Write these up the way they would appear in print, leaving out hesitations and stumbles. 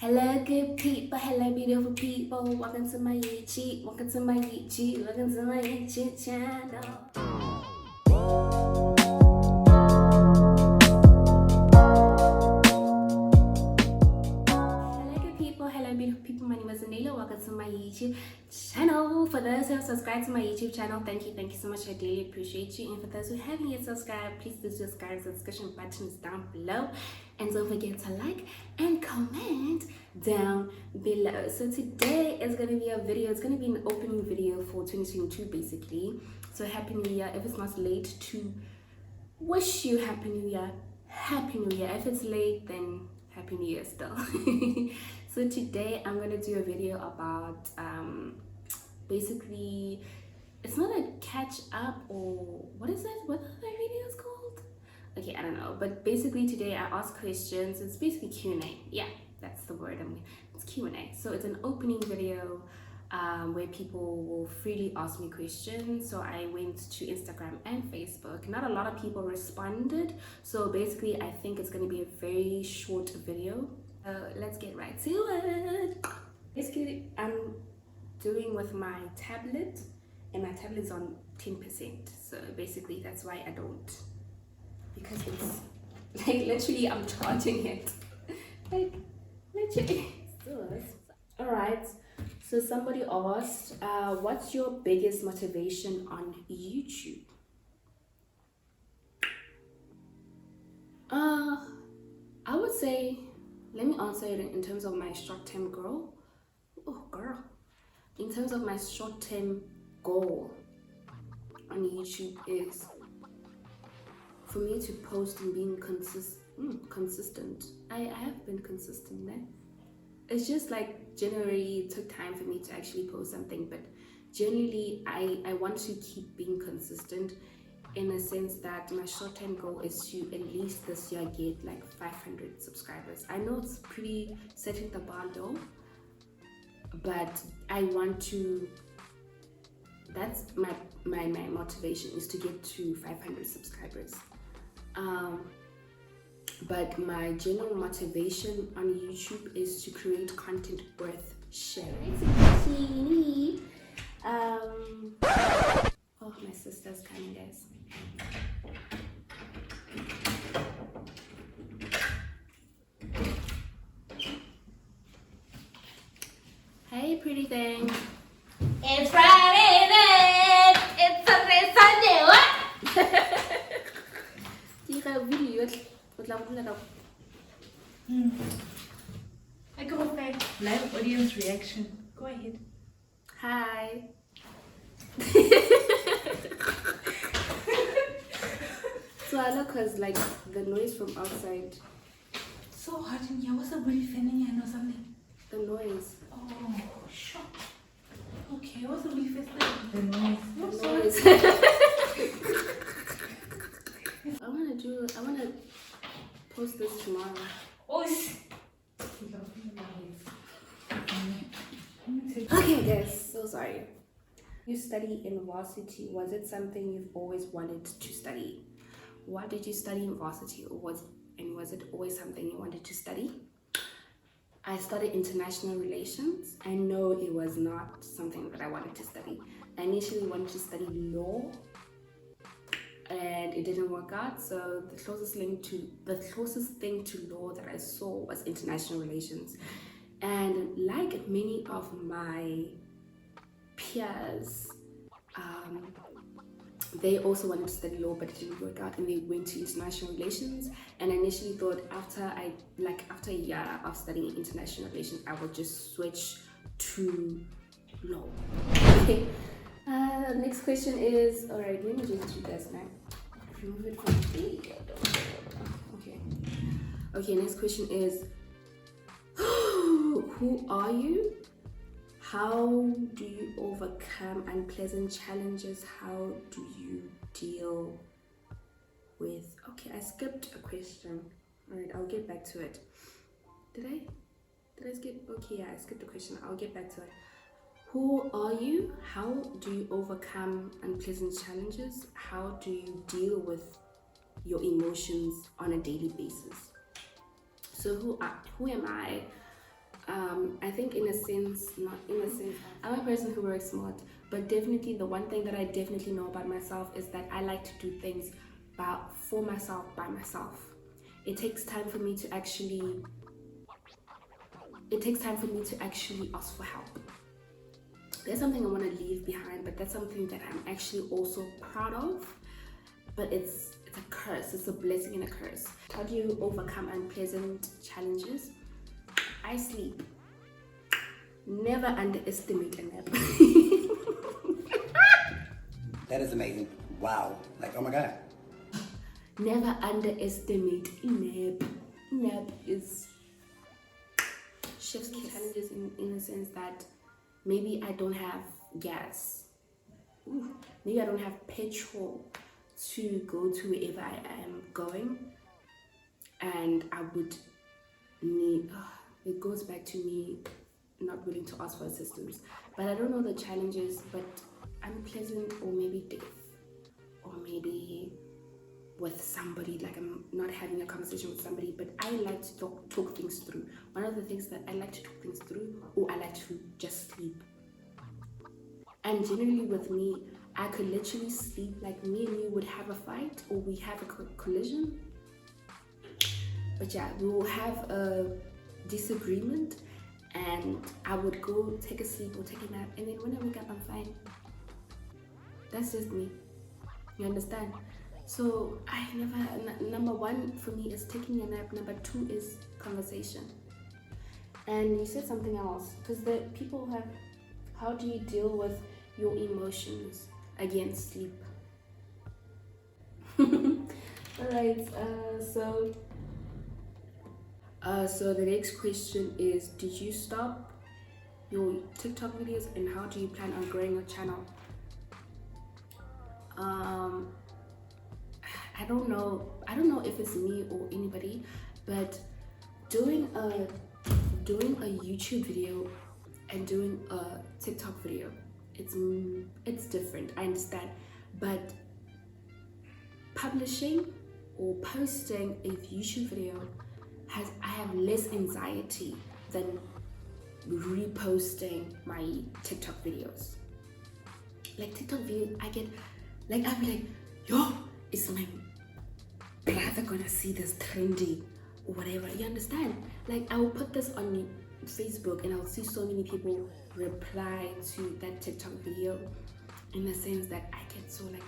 Hello good people, hello beautiful people, welcome to my YouTube, welcome to my YouTube, welcome to my YouTube channel. Hello good people, hello beautiful people, my name is Anila, welcome to my YouTube channel. For those who have subscribed to my YouTube channel, thank you so much, I really appreciate you. And for those who haven't yet subscribed, please do subscribe, the subscription button is down below. And don't forget to like and comment down below. So today is going to be a video, it's going to be an opening video for 2022 basically. So happy new year. If it's not late to wish you happy new year, happy new year. If it's late, then happy new year still. So today I'm going to do a video about basically, it's not a catch up or what is it? What are the videos called? Okay, I don't know, but basically today I ask questions. It's basically Q&A. Yeah, that's the word. It's Q&A. So it's an opening video where people will freely ask me questions. So I went to Instagram and Facebook. Not a lot of people responded. So basically I think it's going to be a very short video. Let's get right to it. Basically I'm doing with my tablet and my tablet's on 10%. So basically that's why I don't. Because it's like literally I'm charging it. Like literally. Alright, so somebody asked, what's your biggest motivation on YouTube? I would say, let me answer it in terms of my short-term goal. In terms of my short-term goal on YouTube is for me to post and being consistent. I have been consistent there. It's just like January took time for me to actually post something, but generally I want to keep being consistent in a sense that my short-term goal is to at least this year get like 500 subscribers. I know it's pretty setting the bar though, but I want to, that's my motivation is to get to 500 subscribers. But my general motivation on YouTube is to create content worth sharing. Oh, my sister's coming, guys. Hey, pretty thing. It's Friday then. It's Saturday, Sunday. What? I go with my live audience reaction. Go ahead. Hi. So I look cause like the noise from outside. So hot in here. What's somebody fanning in or something? The noise. Oh, shut. Okay, what's somebody fanning? The noise. The noise. I wanna post this tomorrow. Oh, okay guys, so sorry. You study in varsity. Was it something you've always wanted to study? Why did you study in varsity, or was it always something you wanted to study? I studied international relations. I know it was not something that I wanted to study. I initially wanted to study law, and it didn't work out. So the closest thing to law that I saw was international relations. And like many of my peers, they also wanted to study law, but it didn't work out, and they went to international relations. And I initially thought after a year of studying international relations, I would just switch to law. Okay. Next question is, all right, let me just do this now. Remove it from the video. Okay, next question is, who are you? How do you overcome unpleasant challenges? How do you deal with... Okay, I skipped a question. All right, I'll get back to it. Did I skip? Okay, yeah, I skipped the question. I'll get back to it. Who are you? How do you overcome unpleasant challenges? How do you deal with your emotions on a daily basis? So who am I? I think in a sense, not in a sense, I'm a person who works smart, but definitely the one thing that I definitely know about myself is that I like to do things for myself, by myself. It takes time for me to actually ask for help. There's something I want to leave behind, but that's something that I'm actually also proud of. But it's a curse. It's a blessing and a curse. How do you overcome unpleasant challenges? I sleep. Never underestimate a nap. That is amazing. Wow. Like, oh my God. Never underestimate a nap. Nap is shifts challenges in the sense that maybe I don't have gas. Maybe I don't have petrol to go to wherever I am going, and I would need, it goes back to me not willing to ask for assistance. But I don't know the challenges, but unpleasant, or maybe death, or maybe with somebody, like I'm not having a conversation with somebody, but I like to talk things through. One of the things that I like to talk things through, or I like to just sleep. And generally with me, I could literally sleep, like me and you would have a fight, or we have a collision. But yeah, we will have a disagreement, and I would go take a sleep or take a nap, and then when I wake up, I'm fine. That's just me. You understand? So I never, number one for me is taking a nap. Number two is conversation. And you said something else, because the people have, how do you deal with your emotions? Again, sleep. Alright, so the next question is, did you stop your TikTok videos, and how do you plan on growing your channel? I don't know if it's me or anybody, but doing a YouTube video and doing a TikTok video, it's different, I understand, but publishing or posting a YouTube video I have less anxiety than reposting my TikTok videos. Like TikTok videos, I'll be like, yo, is my brother gonna see this trendy or whatever? You understand? Like, I will put this on Facebook and I'll see so many people reply to that TikTok video, in the sense that I get so like,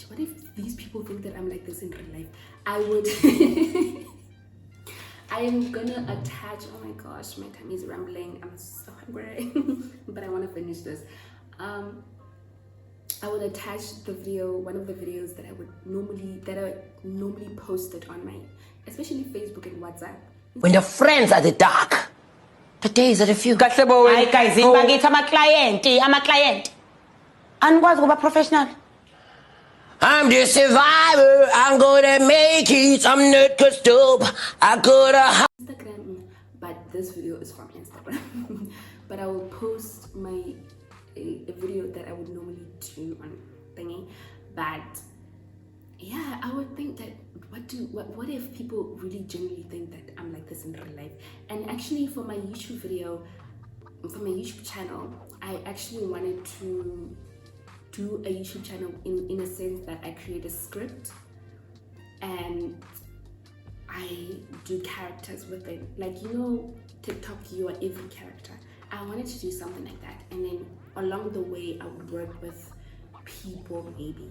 what if these people think that I'm like this in real life? I would I am gonna attach, oh my gosh, my tummy is rumbling, I'm so hungry, but I want to finish this. I would attach the video, one of the videos that I normally posted on my, especially Facebook and WhatsApp. When the friends are the dark, the days are the few. Hi guys, bagithi ama-client. Anikwazi ukuba professional. I'm the survivor, I'm gonna make it, I'm not gonna stop, I gotta Instagram, but this video is from Instagram. But I will post a video that I would normally do on thingy. But yeah, I would think that what if people really genuinely think that I'm like this in real life? And actually, for my YouTube video, for my YouTube channel, I actually wanted to do a YouTube channel in a sense that I create a script and I do characters with it. Like, you know, TikTok, you are every character. I wanted to do something like that, and then along the way I would work with people, maybe,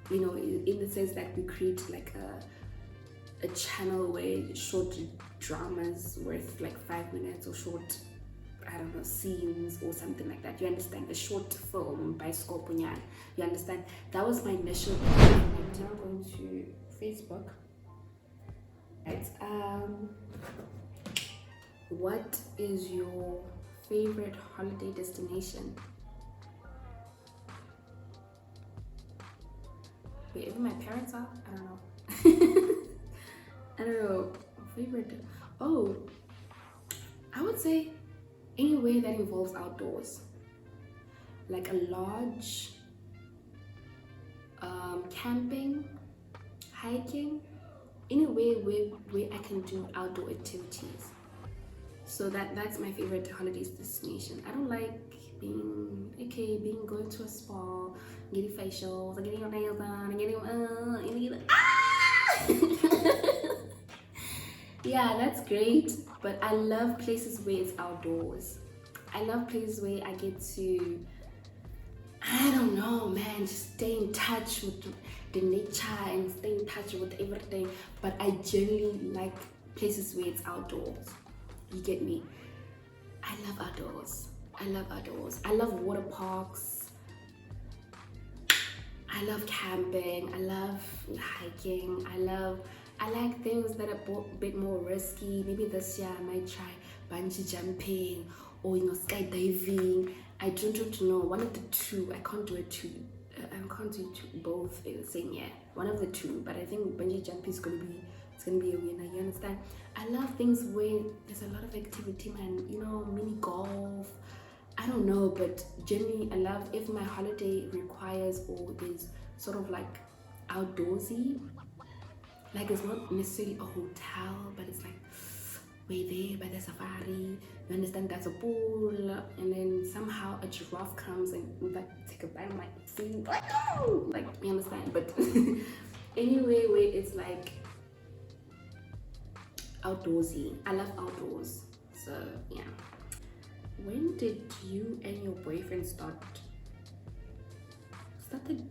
you know, in the sense that we create like a channel where short dramas worth like 5 minutes, or short, I don't know, scenes or something like that. You understand? A short film by Scopunya. You understand? That was my initial plan. I'm now going to Facebook. Right. What is your favorite holiday destination? Wherever my parents are? I don't know. I don't know. Favorite? Oh, I would say anywhere that involves outdoors, like a lodge, camping, hiking, anywhere where I can do outdoor activities. So that's my favorite holiday destination. I don't like going to a spa, getting facials, getting your nails done, yeah, that's great, but I love places where it's outdoors. I love places where I get to, I don't know, man, just stay in touch with the nature and stay in touch with everything. But I generally like places where it's outdoors. You get me? I love outdoors. I love outdoors. I love water parks. I love camping. I love hiking. I like things that are a bit more risky. Maybe this year I might try bungee jumping or skydiving. I don't know. One of the two. I can't do it two. I can't do both in the same year. One of the two. But I think bungee jumping is gonna be a winner. You understand? I love things where there's a lot of activity, man. Mini golf. I don't know, but generally I love if my holiday requires or there's sort of like outdoorsy. Like it's not necessarily a hotel, but it's like we're there by the safari. You understand? That's a pool, and then somehow a giraffe comes and like take a bite of my food. Like you understand? But anyway, where it's like outdoorsy. I love outdoors. So yeah. When did you and your boyfriend started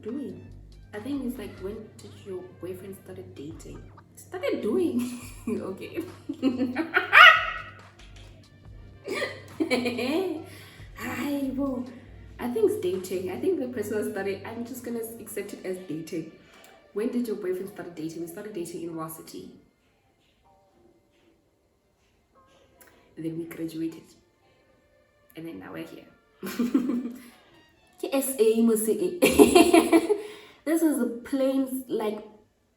doing? I think it's like, when did your boyfriend started dating? Started doing? Okay. I think it's dating. I think the person started, I'm just gonna accept it as dating. When did your boyfriend start dating? We started dating in varsity. And then we graduated. And then now we're here. This is a plain, like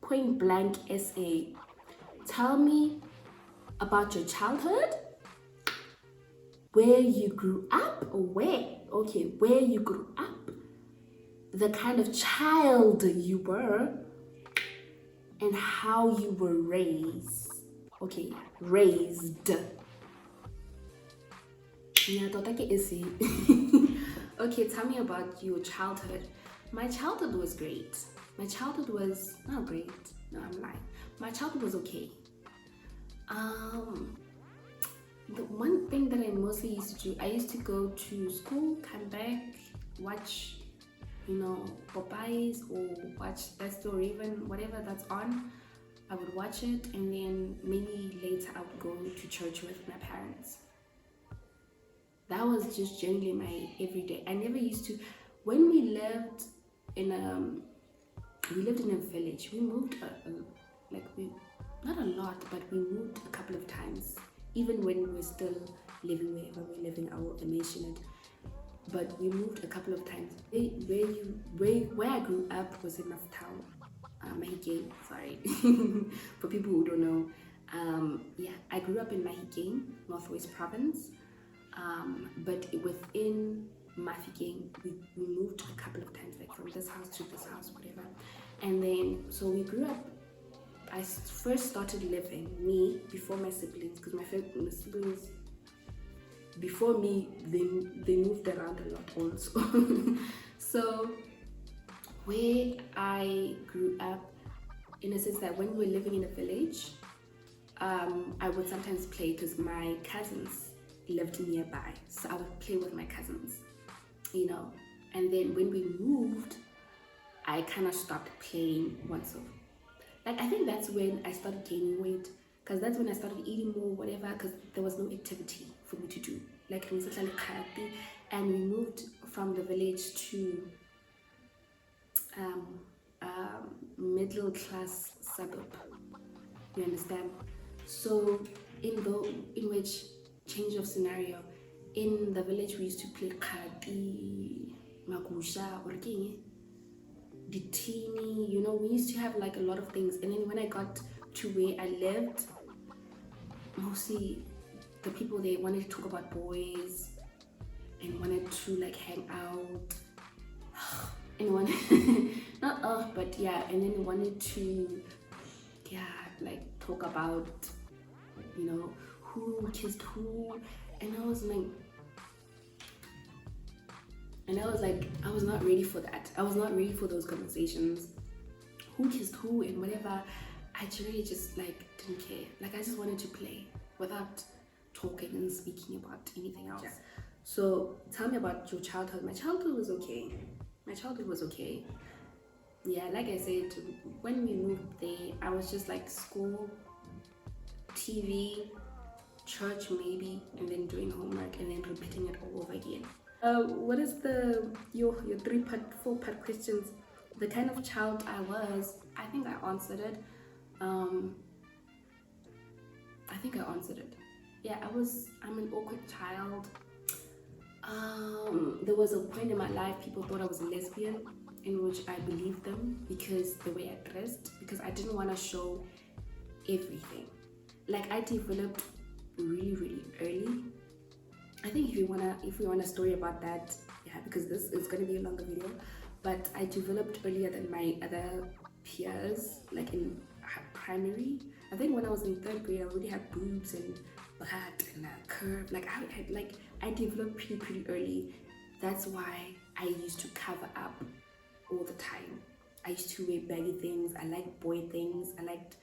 point blank essay. Tell me about your childhood, where you grew up, or where you grew up, the kind of child you were, and how you were raised. Raised. Okay, tell me about your childhood. My childhood was great. My childhood was not great. No, I'm lying. My childhood was okay. The one thing that I mostly used to do, I used to go to school, come back, watch, Popeyes, or watch That's the Raven, whatever that's on. I would watch it, and then maybe later I would go to church with my parents. That was just generally my everyday. I never used to. When we lived in a village. We moved not a lot, but we moved a couple of times. Even when we were still living wherever we're living, I will mention it. But we moved a couple of times. Where I grew up was in Maftown, Mahikeng. Sorry, for people who don't know. I grew up in Mahikeng, Northwest Province. But within Mahikeng, we moved a couple of times, like from this house to this house, whatever. And then, so we grew up. I first started living, me, before my siblings, because my siblings, before me, they moved around a lot also. So, where I grew up, in a sense that when we were living in a village, I would sometimes play because my cousins lived nearby. So I would play with my cousins, And then when we moved, I kind of stopped playing once. I think that's when I started gaining weight, because that's when I started eating more, whatever, because there was no activity for me to do. And we moved from the village to middle class suburb. You understand? So in which change of scenario, in the village we used to play kati, magusha, or ditini, we used to have like a lot of things. And then when I got to where I lived, mostly the people there wanted to talk about boys and wanted to like hang out and wanted and then wanted to like talk about who kissed who, and I was like, I was not ready for that. I was not ready for those conversations. Who kissed who and whatever. I generally just like didn't care. Like I just wanted to play without talking and speaking about anything else. So tell me about your childhood. My childhood was okay. Yeah, like I said, when we moved there, I was just like school, TV, church maybe, and then doing homework and then repeating it all over again. What is your 4-part questions? The kind of child I was, I think I answered it. Yeah, I'm an awkward child. There was a point in my life people thought I was a lesbian, in which I believed them because the way I dressed, because I didn't want to show everything. Like I developed really early. I think if we want a story about that, yeah, because this is going to be a longer video, but I developed earlier than my other peers, like in primary. I think when I was in 3rd grade, I already had boobs and butt and a curve. Like I developed pretty early. That's why I used to cover up all the time. I used to wear baggy things. I liked boy things. I liked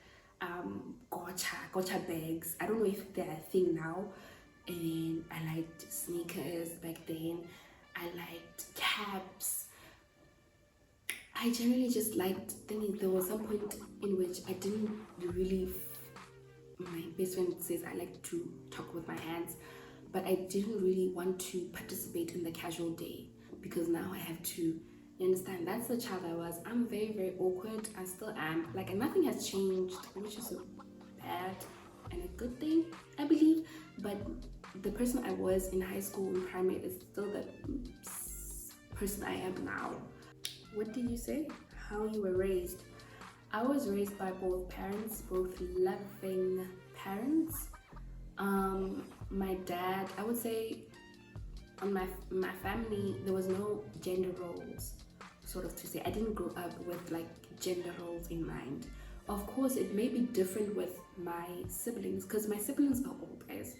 gotcha bags. I don't know if they're a thing now. And I liked sneakers back then. I liked caps. I generally just liked things. There was some point in which I didn't really. My best friend says I like to talk with my hands, but I didn't really want to participate in the casual day because now I have to. You understand? That's the child I was. I'm very awkward. I still am. Like, and nothing has changed, which is a bad and a good thing, I believe. But the person I was in high school and primary is still the person I am now. What did you say? How you were raised? I was raised by both parents, both loving parents. My dad, I would say, on my family, there was no gender roles, sort of to say. I didn't grow up with like gender roles in mind. Of course, it may be different with my siblings, because my siblings are old, guys.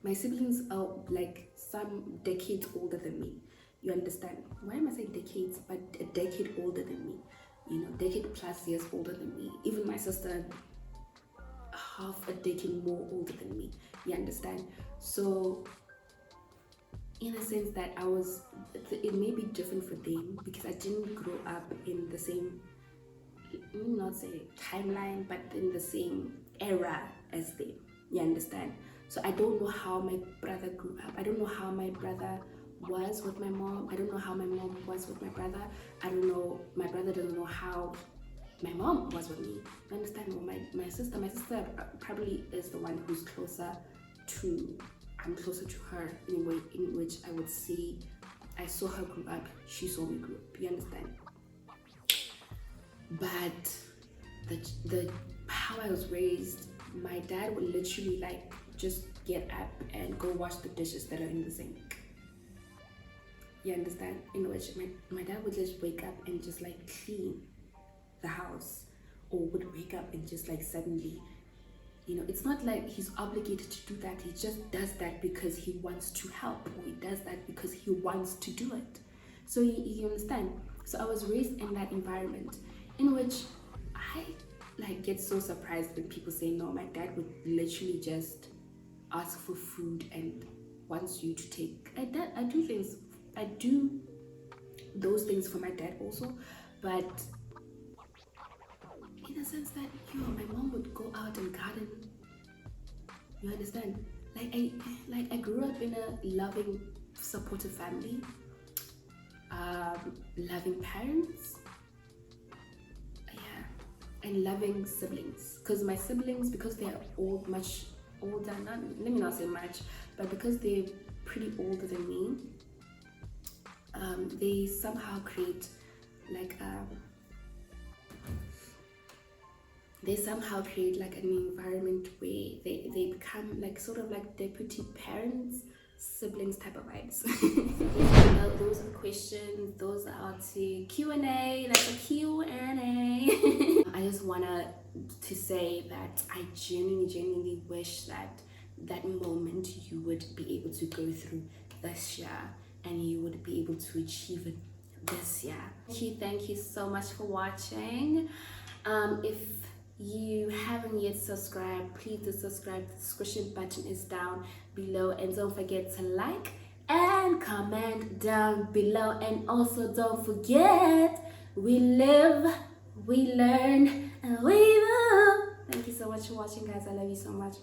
My siblings are like some decades older than me. You understand? Why am I saying decades? But a decade older than me. You know, decade plus years older than me. Even my sister, half a decade more older than me. You understand? So, in a sense that it may be different for them because I didn't grow up in the same, not say timeline, but in the same era as them. You understand? So I don't know how my brother grew up. I don't know how my brother was with my mom. I don't know how my mom was with my brother. I don't know, my brother doesn't know how my mom was with me. You understand? Well, my sister probably is the one who's closer to, I'm closer to her in a way in which I would say I saw her grow up, she saw me grow up. You understand? But the how I was raised, my dad would literally like just get up and go wash the dishes that are in the sink. You understand? In which my dad would just wake up and just like clean the house, or would wake up and just like suddenly, you know, it's not like he's obligated to do that. He just does that because he wants to help, or he does that because he wants to do it. So you understand? So I was raised in that environment in which I like get so surprised when people say no. My dad would literally just ask for food and wants you to take. I do those things for my dad also, but in a sense that my mom would go out and garden. You understand? Like I grew up in a loving, supportive family, loving parents, yeah, and loving siblings. Because my siblings, because they're much older, let me not say much, but because they're pretty older than me, they somehow create like an environment where they become like sort of like deputy parents siblings type of vibes. Those are questions, those are to Q&A. That's a Q&A. I just wanna to say that I genuinely wish that that moment you would be able to go through this year and you would be able to achieve it this year. Thank you so much for watching. If you haven't yet subscribed, please do subscribe. The subscription button is down below, and don't forget to like and comment down below. And also don't forget, we live, we learn, and we move. Thank you so much for watching, guys. I love you so much.